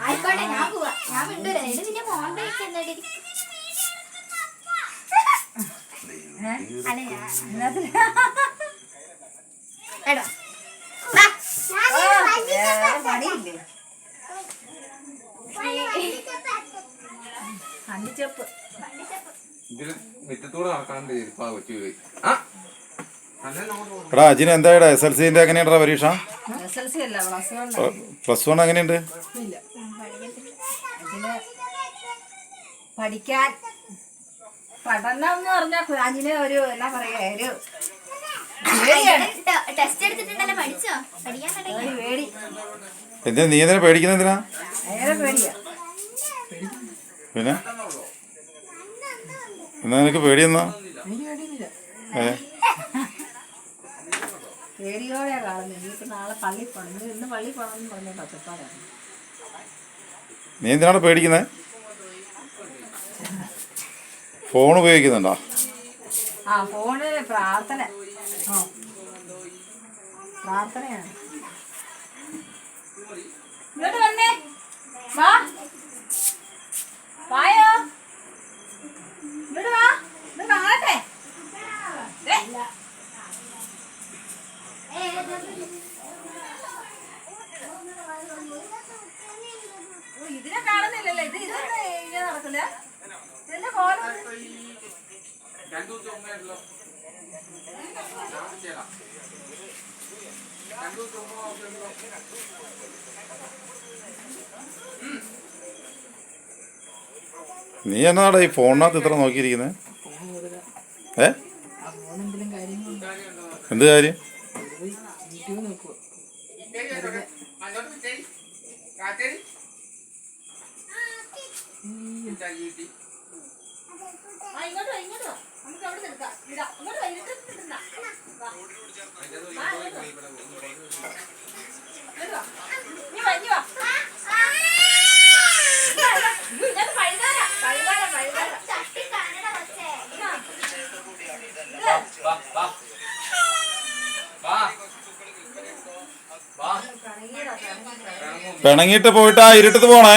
ആയിക്കോട്ടെ, ഞാൻ പോവാ. ഞാൻ മിണ്ടൂല. ഇത് നിന്നെ ഫോണിൽ വെക്കുന്നടി. എടാ പണിയില്ലേ? അണ്ടിച്ചപ്പ് ഇതില് മിറ്റത്തൂടെ നടക്കാണ്ട് വെച്ചു പോയി. എടാ അജിന് എന്താ SLC-ന്റെ എങ്ങനെയുണ്ടാ പരീക്ഷ? SLC അല്ല, +1 എങ്ങനെയുണ്ട്? അതിന് പഠിക്കാൻ പഠനം എന്ന് പറഞ്ഞാൽ അതിന് ഒരു എന്നാ പറയാ, ഒരു ടെസ്റ്റ് എടുത്തിട്ടുണ്ടല്ലോ, പഠിച്ചോ? പഠിക്കാൻ തുടങ്ങി. പേടി. എന്തിനാ നീ എന്തിനാ പേടിക്കുന്ന? എന്തിനാ ഏറെ പേടിയാ. പിന്നെ എന്നാ നിനക്ക് പേടിയെന്നാ? പേടിയോടെയാ കാണുന്നത്. ഇനിയിപ്പോ നാളെ പള്ളി പോകണം. ഇന്ന് പള്ളി പോകണമെന്ന് പറഞ്ഞ പച്ചപ്പാടാണ്. നീ എന്തിനാണ് പേടിക്കുന്നത്? ഫോൺ ഉപയോഗിക്കുന്നുണ്ടോ? ആ, ഫോണ് പ്രാർത്ഥന. പ്രാർത്ഥനയാണ്. ഇങ്ങോട്ട് വന്നേ, വാ, വായോ, ഇങ്ങോട്ട് വാ, ഇത് കാണട്ടെ. ഇതിനെ കാണുന്നില്ലല്ലോ. ഇത് ഇങ്ങനെ നടക്കില്ല. ഇതിന്റെ കോലം നീ എന്നാടാ ഈ ഫോണിനകത്ത് ഇത്ര നോക്കിയിരിക്കുന്നത്? എന്ത് കാര്യം? പിണങ്ങിയിട്ട് പോയിട്ട് ആ ഇരുട്ടത്ത് പോണേ.